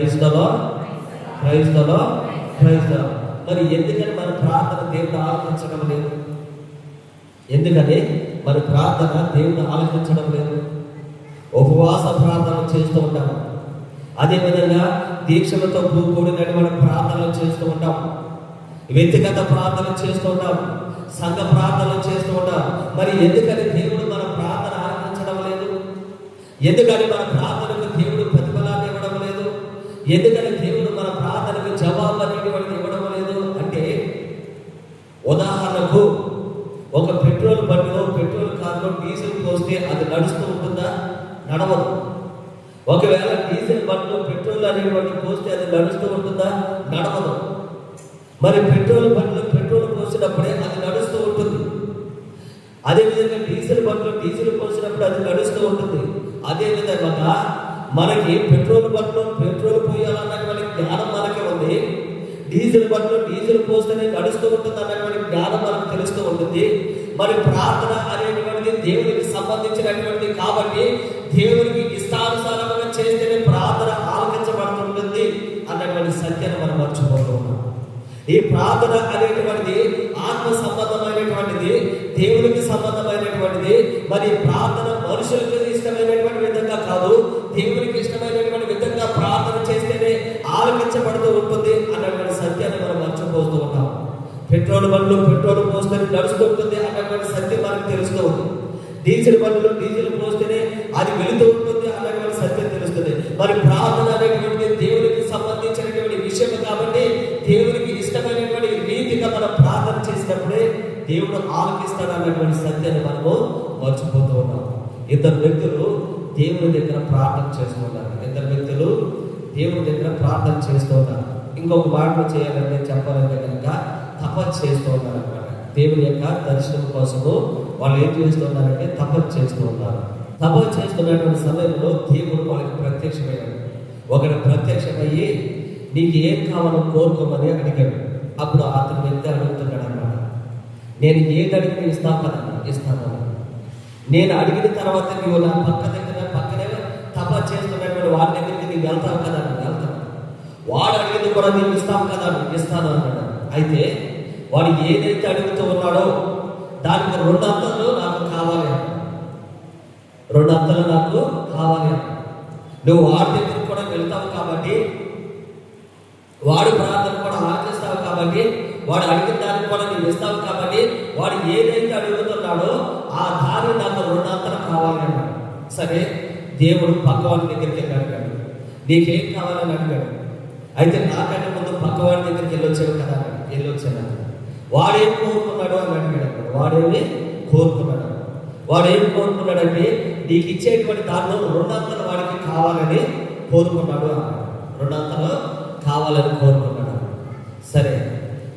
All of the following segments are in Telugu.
క్రైస్తలో క్రైస్తవ. మరి ఎందుకని మన ప్రార్థన దేవుడు ఆలకించడం లేదు? ఎందుకని మన ప్రార్థన దేవుడు ఆలకించడం లేదు? ఉపవాస ప్రార్థన చేస్తూ ఉంటాము, అదేవిధంగా దీక్షలతో కూడినటువంటి ప్రార్థనలు చేస్తూ ఉంటాం, వ్యక్తిగత ప్రార్థనలు చేస్తూ ఉంటాం, సంఘ ప్రార్థనలు చేస్తూ ఉంటాం. మరి ఎందుకని దేవుడు మన ప్రార్థన ఆలకించడం లేదు? ఎందుకని మన ప్రార్థనకు దేవుడు ప్రతిఫలాన్ని ఇవ్వడం లేదు? ఎందుకని దేవుడు మన ప్రార్థనకు జవాబు అనేటువంటి ఇవ్వడం లేదు అంటే, ఉదాహరణకు ఒక పెట్రోల్ బండిలో పెట్రోల్ కార్లో డీజిల్ పోస్తే అది నడుస్తూ ఉంటుందా? నడవదు. ఒకవేళ డీజిల్ బండిలో పెట్రోల్ అనేటువంటి పోస్తే అది నడుస్తూ ఉంటుందా? నడవదు. మరి పెట్రోల్ బండిలో పెట్రోల్ పోసినప్పుడే అది నడుస్తూ ఉంటుంది. అదేవిధంగా డీజిల్ బండిలో డీజిల్ పోసినప్పుడు అది నడుస్తూ ఉంటుంది. అదేవిధంగా మనకి పెట్రోల్ బండిలో పెట్రోల్ పోయాలన్నటువంటి జ్ఞానం మనకి ఉంది, డీజిల్ బండిలో డీజిల్ పోస్తేనే నడుస్తూ ఉంటుంది అన్నటువంటి జ్ఞానం మనకు తెలుస్తూ ఉంటుంది. మరి ప్రార్థన అనేటువంటిది దేవునికి సంబంధించినటువంటి కాబట్టి దేవునికి ఇష్టానుసారంగా చేస్తేనే ప్రార్థన ఆలకించబడుతుంటుంది అన్నటువంటి సత్యాన్ని మనం మర్చిపోతూ ఉన్నాం. ఈ ప్రార్థన అనేటువంటిది ఆత్మ సంబంధమైనటువంటిది, దేవునికి సంబంధమైనటువంటిది. మరి ప్రార్థన మనుషులకు ఇష్టమైనటువంటి విధంగా కాదు, దేవునికి ఇష్టమైనటువంటి విధంగా ప్రార్థన చేస్తేనే ఆలకించబడుతూ ఉంటుంది అన్నటువంటి సత్యాన్ని మనం మర్చిపోతూ ఉంటాం. పెట్రోల్ బండ్లు పెట్రోల్ పోస్తేనే నడుస్తూ ఉంటుంది అన్నటువంటి సత్యం మనకు తెలుస్తూ ఉంది. డీజిల్ బండ్లు డీజిల్ పోస్తేనే అది వెళుతూ ఉంటుంది అన్నటువంటి సత్యం తెలుస్తుంది. మరి ప్రార్థన అనేటువంటి దేవునికి సంబంధించినటువంటి విషయం కాబట్టి దేవునికి ఇష్టమైనటువంటి రీతిగా మనం ప్రార్థన చేసినప్పుడే దేవుడు ఆలకిస్తాడు అన్నటువంటి సత్యాన్ని మనము మర్చిపోతూ ఉన్నాం. ఇద్దరు వ్యక్తులు దేవుని దగ్గర ప్రార్థన చేస్తూ ఉన్నారు. ఇద్దరు వ్యక్తులు దేవుని దగ్గర ప్రార్థన చేస్తూ ఉన్నారు. ఇంకొక మాటలు చేయాలంటే చెప్పాలంటే కనుక తపస్సు చేస్తూ ఉన్నారు అన్నమాట. దేవుని యొక్క దర్శనం కోసము వాళ్ళు ఏం చేస్తూ ఉన్నారంటే తపస్సు చేస్తూ ఉన్నారు. తపస్సు చేస్తున్నటువంటి సమయంలో దేవుడు వాళ్ళకి ప్రత్యక్షమయ్యాడు. ఒకటి ప్రత్యక్షమయ్యి నీకు ఏం కావాలో కోరుకోమని అడిగాడు. అప్పుడు అతని వ్యక్తి అడుగుతున్నాడు అన్నమాట, నేను ఏది అడిగిన ఇస్తాను కదా, ఇస్తాను. నేను అడిగిన తర్వాత నువ్వు నా పక్కనే తపస్సు చేస్తున్నటువంటి వాడి దగ్గరికి నీకు వెళ్తావు కదా, నువ్వు వెళ్తాను. వాడు అడిగింది కూడా నీకు ఇస్తావు కదా, నువ్వు ఇస్తాను అన్నాడు. అయితే వాడు ఏదైతే అడుగుతూ ఉన్నాడో దానికి 2 అంతలు నాకు కావాలి, 2 అంతలు నాకు కావాలి. నువ్వు వాడి దగ్గరికి కూడా వెళ్తావు కాబట్టి, వాడి ప్రార్థన కూడా ఆచరిస్తావు కాబట్టి, వాడు అడిగిన దానికి కూడా నువ్వు ఇస్తావు కాబట్టి, వాడు ఏదైతే అడుగుతున్నాడో ఆ దారి నాకు 2 అంతలు కావాలి అన్నాడు. సరే, దేవుడు పక్కవాడి దగ్గరికి వెళ్ళి అడిగాడు, నీకేం కావాలని అడిగాడు. అయితే నాకంటే ముందు పక్కవాడి దగ్గరికి వెళ్ళొచ్చావు కదా, వెళ్ళొచ్చాను. వాడేం కోరుకున్నాడు అని అడిగాడు. వాడేం కోరుకున్నాడంటే నీకు ఇచ్చేటువంటి దానిలో 2 అంతలు వాడికి కావాలని కోరుకున్నాడు అన్నాడు. 2 అంతలు కావాలని కోరుకున్నాడు. సరే,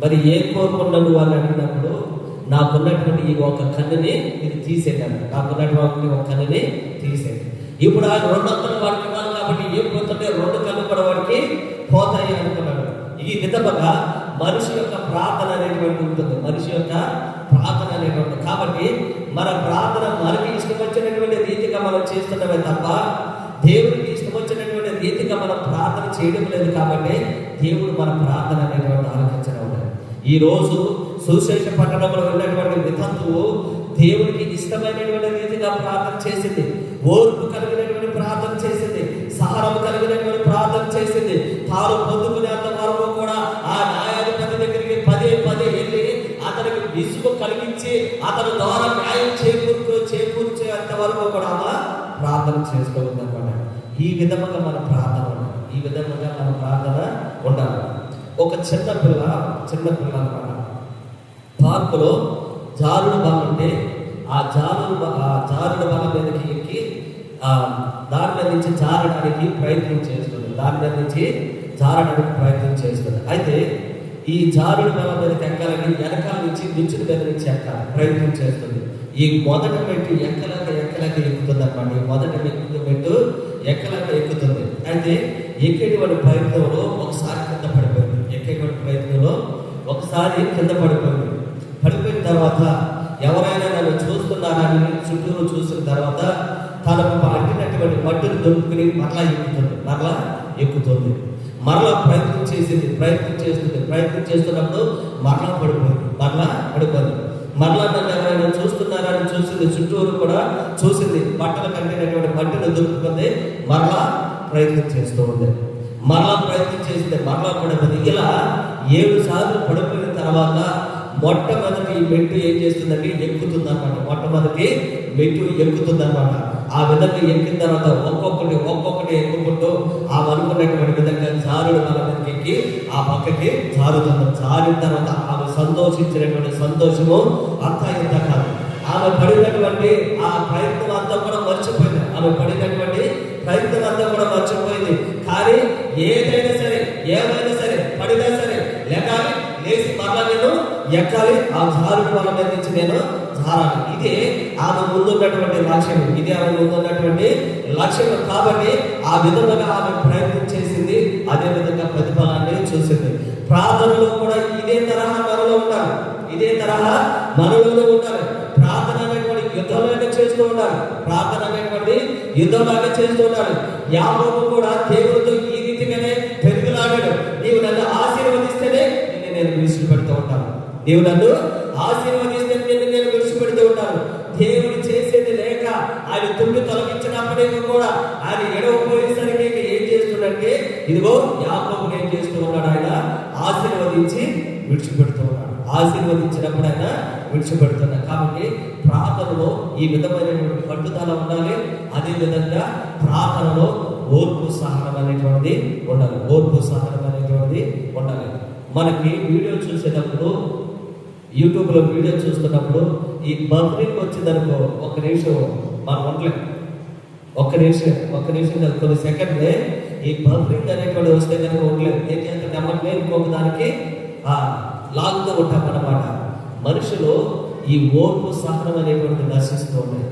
మరి ఏం కోరుకున్నాడు అని అడిగినప్పుడు నాకున్నటువంటి ఈ ఒక కన్నుని ఇది తీసేయాలి, నాకున్నటువంటి ఒక కన్నుని తీసేయాలి. ఇప్పుడు ఆ 2 అంతలు వాడికి ఇవ్వాలి కాబట్టి ఏం పోతుంటే 2 కళ్ళు కూడా వాడికి పోతాయి అనుకున్నాడు. ఈ విధముగా మనిషి యొక్క ప్రార్థన అనేటువంటి ఉంటుంది, మనిషి యొక్క ప్రార్థన అనేటువంటి. కాబట్టి మన ప్రార్థన మనకి ఇష్టం వచ్చినటువంటి రీతిగా మనం చేస్తున్నామే తప్ప దేవుడికి ఇష్టం వచ్చినటువంటి రీతిగా మనం ప్రార్థన చేయడం లేదు. కాబట్టి దేవుడు మన ప్రార్థన అనేటువంటి ఆలోచించడం లేదు. ఈ రోజు సుశేష పట్టణంలో ఉన్నటువంటి వితంతువు దేవుడికి ఇష్టమైనటువంటి రీతిగా ప్రార్థన చేసింది, ఓర్పు కలిగినటువంటి ప్రార్థన చేసింది, సహనం కలిగినటువంటి ప్రార్థన చేసింది. తాను పొందుకునేంత వరకు కూడా ఆ న్యాయాధిపతి దగ్గరికి పదే వెళ్ళి అతనికి విసుగు కలిగించి అతని ద్వారా న్యాయం చేకూర్చేంత వరకు కూడా ఆమె ప్రార్థన చేసుకోవాలి అన్నమాట. ఈ విధముగా మన ప్రార్థన ఉండాలి. ఒక చిన్న పిల్ల అన్నమాట పార్కులో జారుడు బల ఉంటే ఆ జారుడు బల మీదకి ఎక్కి దాని మీద నుంచి జారడానికి ప్రయత్నం చేస్తుంది. అయితే ఈ జారుడు బల మీదకి ఎక్కాలని వెనకాల నుంచి నిచ్చుల మీద నుంచి ఎక్కాలి ప్రయత్నం చేస్తుంది. ఈ మొదటి మెట్టు ఎక్కలేక ఎక్కుతుంది అన్నమాట. ఈ మొదటి మెట్టు ఎక్కలేక ఎక్కుతుంది. అయితే ఎక్కేటువంటి ప్రయత్నంలో ఒకసారి కింద పడిపోయింది. పడిపోయిన తర్వాత ఎవరైనా నన్ను చూస్తున్నారని చుట్టూరు చూసిన తర్వాత తనకు అంటినటువంటి మట్టిని దొరుకుని మరలా ఎక్కుతుంది. మరలా ప్రయత్నం చేస్తున్నప్పుడు మరలా పడిపోయింది. మరలా నన్ను ఎవరైనా చూస్తున్నారని చూసింది, చుట్టూరు కూడా చూసింది, బట్టల కంటినటువంటి మట్టిని దొరుకుతుంది, మరలా ప్రయత్నం చేస్తూ ఉంది. మరలా పడిపోయింది. ఇలా 7 సార్లు పడిపోయిన తర్వాత మొట్టమొదటి మెట్టు ఏం చేస్తుందంటే ఎక్కుతుందన్నమాట. మొట్టమొదటి మెట్టు ఎక్కుతుందన్నమాట. ఆ విధంగా ఎక్కిన తర్వాత ఒక్కొక్కటి ఎక్కుకుంటూ ఆ అనుకున్నటువంటి విధంగా జారుడు మన మీదకి ఎక్కి ఆ పక్కకి జారుతుంది. జారిన తర్వాత ఆమె సంతోషించినటువంటి సంతోషము అంతా ఇంత కాదు. ఆమె పడినటువంటి ఆ ప్రయత్నం అంతా కూడా మర్చిపోయింది. కానీ ఏమైనా సరే పడినా సరే లేకాలి, లేచి మరలా నేను ఎక్కాలి, ఆ జారుడు వల్ల మీద నుంచి నేను జారాలి. ఇదే ఆమె ముందున్నటువంటి లక్ష్యం. కాబట్టి ఆ విధంగా ఆమె ప్రయత్నం చేసింది, అదే విధంగా ప్రతిఫలాన్ని చూసింది. ప్రార్థనలో కూడా ఇదే తరహా మనలో ఉండాలి. ప్రార్థన అనేటువంటి యుద్ధంలాగా చేస్తూ ఉండాలి. యాకోబు కూడా దేవుడితో ఈ రీతిగానే పెరుగులాడాడు. నీవు నన్ను ఆశీర్వదిస్తేనే నేను విడిచిపెడుతూ ఉంటాను. దేవుడు చేసేది లేక ఆయన తుమ్మి తొలగించినప్పటికీ కూడా ఆయన ఎడవపోయేసరికి ఏం చేస్తుందంటే, ఇదిగో యాకోబుని ఏం చేస్తూ ఉన్నాడు, ఆయన ఆశీర్వదించి విడిచిపెడుతూ ఉన్నాడు. ఆశీర్వదించినప్పుడు ఆయన విడిచిపెడుతున్నాడు. కాబట్టి ప్రార్థనలో ఈ విధమైనటువంటి పట్టుదల ఉండాలి. అదే విధంగా ప్రార్థనలో ఓర్పు సహనం అనేటువంటిది ఉండాలి. మనకి వీడియో చూసేటప్పుడు, యూట్యూబ్లో వీడియో చూస్తున్నప్పుడు ఈ బఫరింగ్ వచ్చిందనుకో, ఒక్క నిమిషం మనం ఉండలేము. ఒక్క నిమిషం కొన్ని సెకండ్లే ఈ బఫరింగ్ అనేటువంటి వస్తే కనుక ఉండలేదు. ఏం చేస్తే నెమ్మదిగా ఇంకొక దానికి లాగుతూ ఉంటాం అన్నమాట. మనుషులు ఈ ఓర్పు సహనం అనేటువంటి నశిస్తూ ఉన్నాయి.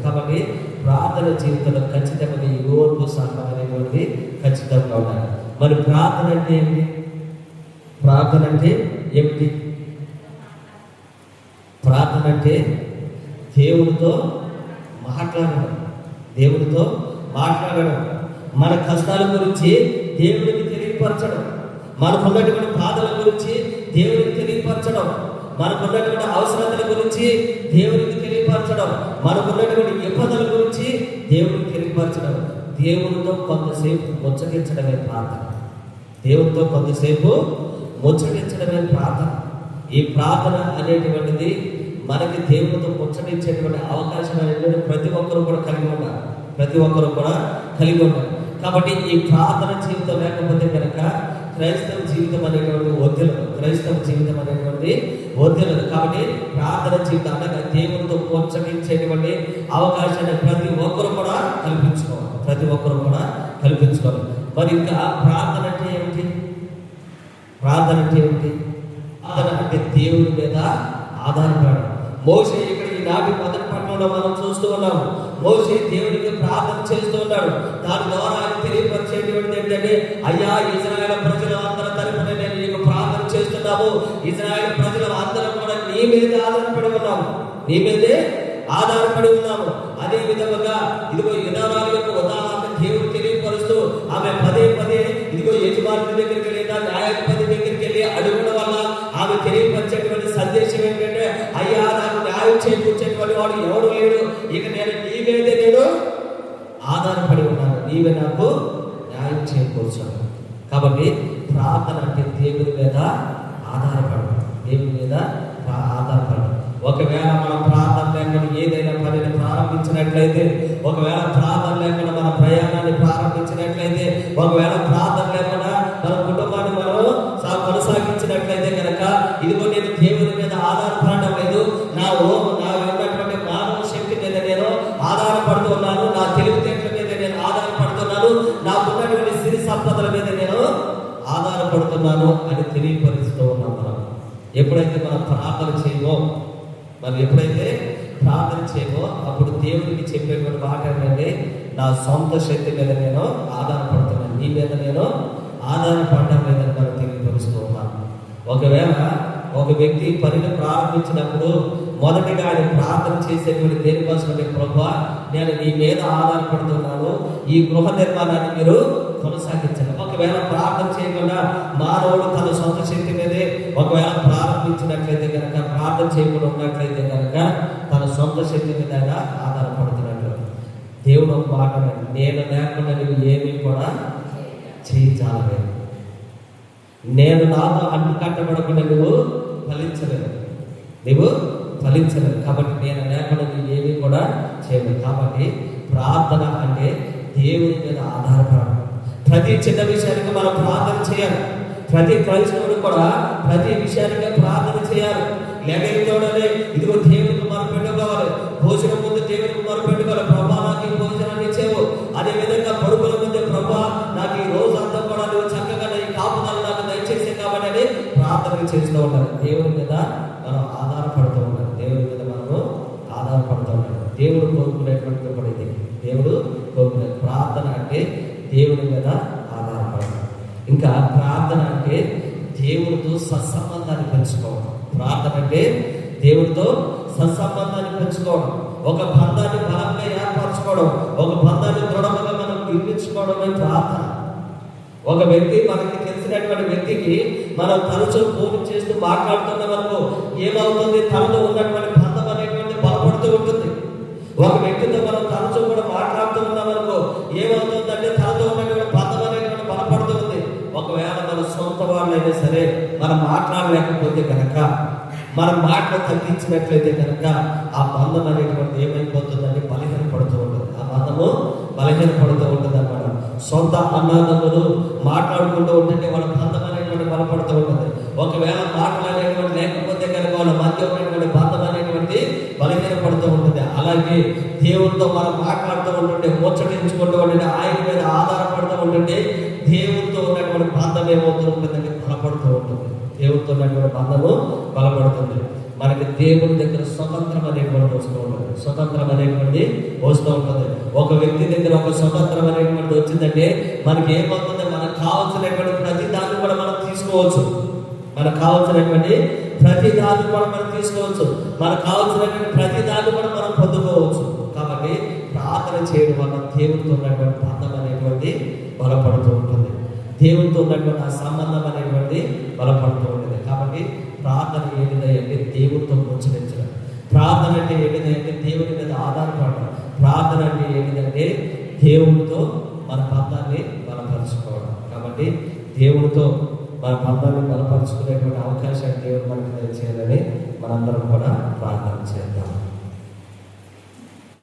కాబట్టి ప్రార్థన జీవితంలో ఖచ్చితంగా ఈ ఓర్పు సహనం అనేటువంటి ఖచ్చితంగా ఉండాలి. మరి ప్రార్థన అంటే ఏమిటి? ప్రార్థన అంటే దేవుడితో మాట్లాడడం, మన కష్టాల గురించి దేవుడికి తెలియపరచడం, మనకున్నటువంటి బాధల గురించి దేవుడికి తెలియపరచడం, మనకున్నటువంటి అవసరతల గురించి దేవుడికి తెలియపరచడం, మనకున్నటువంటి ఇబ్బందుల గురించి దేవుడికి తెలియపరచడం, దేవుడితో కొంతసేపు ముచ్చటించడమే ప్రార్థన. ఈ ప్రార్థన అనేటువంటిది మనకి దేవుడితో ముచ్చటించేటువంటి అవకాశం అనేటువంటి ప్రతి ఒక్కరూ కూడా కలిగి ఉండాలి. కాబట్టి ఈ ప్రార్థన జీవితం లేకపోతే కనుక క్రైస్తవ జీవితం అనేటువంటి వద్దెలదు. కాబట్టి ప్రార్థన జీవితం అనగా దేవుడితో ముచ్చటించేటువంటి అవకాశాన్ని ప్రతి ఒక్కరు కూడా కల్పించుకోవాలి. మరి ఇంకా ప్రార్థన అంటే ఏమిటి? ప్రార్థన అంటే దేవుడి మీద ఆధారపడడం. మోషే ఇక్కడ ఈనాటి మొదటి పట్టణంలో మనం చూస్తూ ఉన్నాము. మోషే దేవుడికి ప్రార్థన చేస్తూ ఉన్నాడు. దాని ద్వారా ఆయన తెలియపరిచేటువంటిది ఏంటంటే, అయ్యా, ఇశ్రాయేలు ప్రజల అందరి తరపున నేను నీకు ప్రార్థన చేస్తున్నాము. ఇశ్రాయేలు ప్రజలు అందరం కూడా నీ మీదే ఆధారపడి ఉన్నాము. అదే విధముగా ఇదిగో యుధారాల యొక్క ఉదాహరణ దేవుడు తెలియపరుస్తూ ఆమె పదే ఇదిగో యజమానుల దగ్గరికి లేదా న్యాయాధిపతి దగ్గరికి వెళ్ళి అడుగుల వల్ల ఆమె తెలియపరిచేటువంటి సందేశం ఏంటంటే, అయ్యా, నాకు న్యాయం చేకూర్చేటువంటి వాడు ఎవడు లేడు. ఇక నేను నీ మీదే ఆధారపడి ఉన్నాను. నీవే నాకు న్యాయం చేకూర్చాను. కాబట్టి ప్రార్థన అంటే దేవుని మీద ఆధారపడడం. ఒకవేళ మనం ప్రార్థన లేకుండా ఏదైనా పనిని ప్రారంభించినట్లయితే, ఒకవేళ ప్రార్థన లేకుండా మన ప్రయాణాన్ని ప్రారంభించినట్లయితే, ఒకవేళ ప్రార్థన లేకుండా మన కుటుంబాన్ని మనం కొనసాగించినట్లయితే కనుక, ఇదిగో నేను దేవుని మీద ఆధారపడడం లేదు, నా ఉన్నటువంటి మానవ శక్తి మీద నేను ఆధారపడుతున్నాను, నా తెలివితేటల మీద నేను ఆధారపడుతున్నాను, నాకున్నటువంటి సిరి సంపదల మీద నేను ఆధారపడుతున్నాను అని తెలియపరుస్తూ ఉన్నాం. మనం ఎప్పుడైతే మనం ప్రార్థన చేయమో అప్పుడు దేవుడికి చెప్పేటువంటి మాట ఏంటంటే, నా సొంత శక్తి మీద నేను ఆధారపడుతున్నాను, నీ మీద నేను ఆధారపడడం లేదని మనం తెలియపరుస్తూ ఉన్నాను. ఒకవేళ ఒక వ్యక్తి పనిని ప్రారంభించినప్పుడు మొదటిగా ఆయన ప్రార్థన చేసేటువంటి దేనికోసమంటే ప్రభువా, నేను నీ మీద ఆధారపడుతున్నాను, ఈ గృహ నిర్మాణాన్ని మీరు కొనసాగించండి. ఒకవేళ ప్రార్థన చేయకుండా మానవుడు తన సొంత శక్తి మీదే ఒకవేళ ప్రారంభించినట్లయితే కనుక, ప్రార్థన చేయకుండా ఉన్నట్లయితే కనుక తన సొంత శక్తి మీద ఆధారపడుతున్నట్లు. దేవుడు ఒక మాట, నేను లేకుండా నువ్వు ఏమీ కూడా చేయించాలలేదు, నేను నాతో అంటు కట్టబడకుండా నువ్వు ఫలించలేదు, నువ్వు ఫలించలేదు. కాబట్టి నేను లేకుండా నువ్వు ఏమీ కూడా చేయలేదు. కాబట్టి ప్రార్థన అంటే దేవుని మీద ఆధారపడడం. ప్రతి చిన్న విషయానికి మనం ప్రార్థన చేయాలి. ప్రతి క్రైస్తవుడు కూడా ప్రతి విషయానికి ప్రార్థన చేయాలి. లేకపోతే ఇదిగో దేవునికి మనం పెట్టుకోవాలి, భోజనం ముందు దేవునికి మనం పెట్టుకోవాలి, ప్రభా నాకు ఈ భోజనాన్ని ఇచ్చేవు. అదే విధంగా పడుకుల ముందు ప్రభా నాకు ఈ రోజు అంతా కూడా నువ్వు చక్కగా ఈ కాపుదలు నాకు దయచేసే కాబట్టి అని ప్రార్థన చేస్తూ ఉంటారు. దేవుని మీద మనం ఆధారపడుతూ ఉంటాం. దేవుని మీద మనము ఆధారపడుతూ ఉంటాం. దేవుడు కోరుకునేటువంటి కూడా ఇది. దేవుడు కోరుకునే ప్రార్థన అంటే దేవుని మీద ఆధారపడడం. ఇంకా ప్రార్థన అంటే దేవుడితో సత్సంబంధాన్ని పెంచుకోవడం. ప్రార్థన అంటే దేవుడితో సత్సంబంధాన్ని పెంచుకోవడం, ఒక బంధాన్ని బలంగా ఏర్పరచుకోవడం, ఒక బంధాన్ని దృఢంగా మనం నిర్మించుకోవడమే ప్రార్థన. ఒక వ్యక్తి, మనకి తెలిసినటువంటి వ్యక్తికి మనం తరచూ ఫోన్ చేస్తూ మాట్లాడుతున్న వరకు ఏమవుతుంది, తనలో ఉన్నటువంటి బంధం అనేటువంటి బలపడుతూ ఉంటుంది. ఒక వ్యక్తితో మనం తరచూ కూడా మాట్లాడుతూ ఉన్నాం అనుకో, ఏమవుతుందంటే తనతో ఉన్నటువంటి బంధం అనేటువంటి బలపడుతూ ఉంది. ఒకవేళ మన సొంత వాళ్ళైనా సరే మనం మాట్లాడలేకపోతే కనుక, మనం మాటలు తగ్గించినట్లయితే కనుక ఆ బంధం అనేటువంటి ఏమైపోతుందంటే బలహీనపడుతూ ఉంటుంది. ఆ బంధము బలహీనపడుతూ ఉంటుంది అన్నమాట. సొంత అన్నదమ్ములు మాట్లాడుకుంటూ ఉంటుంటే వాళ్ళ బంధం అనేటువంటి బలపడుతూ ఉంటుంది. ఒకవేళ మాటలు అనేటువంటి లేకపోతే కనుక వాళ్ళ మధ్య ఉన్నటువంటి బంధం అనేటువంటి బలహీనపడుతూ ఉంటుంది. అలాగే దేవుడితో మనం మాట్లాడుతూ ఉంటుంటే, ముచ్చటించుకుంటూ ఉంటుంటే, ఆయన మీద ఆధారపడుతూ ఉంటుంటే దేవుడితో ఉన్నటువంటి బంధం ఏమవుతూ ఉంటుందంటే బలపడుతూ ఉంటుంది. దేవుడితో ఉన్నటువంటి బంధము బలపడుతుంది. మనకి దేవుడి దగ్గర స్వతంత్రం అనేటువంటి వస్తూ ఉంటుంది. స్వతంత్రం అనేటువంటి వస్తూ ఉంటుంది. ఒక వ్యక్తి దగ్గర ఒక స్వతంత్రం అనేటువంటి వచ్చిందంటే మనకి ఏమవుతుంది, మనకు కావాల్సినటువంటి ప్రతి దాన్ని కూడా మనం తీసుకోవచ్చు. మనకు కావాల్సినటువంటి ప్రతి దాన్ని కూడా మనం తీసుకోవచ్చు. మనకు కావాల్సినటువంటి ప్రతి దాన్ని కూడా మనం పొందుకోవచ్చు. కాబట్టి ప్రార్థన చేయడం వల్ల దేవుడితో ఉన్నటువంటి బంధం అనేటువంటి బలపడుతూ ఉంటుంది. దేవుడితో ఉన్నటువంటి ఆ సంబంధం అనేటువంటి బలపడుతూ ఉంటుంది. కాబట్టి ప్రార్థన ఏమిటంటే దేవుడితో ముచ్చరించడం. ప్రార్థన అంటే ఏమిటంటే దేవుని మీద ఆధారపడడం. ప్రార్థన అంటే ఏమిటంటే దేవుడితో మన బంధాన్ని బలపరుచుకోవడం. కాబట్టి దేవుడితో మన బంధాన్ని బలపరుచుకునేటువంటి అవకాశాన్ని దేవుడు మనకు దయచేయాలని మనందరం కూడా ప్రార్థన చేద్దాం.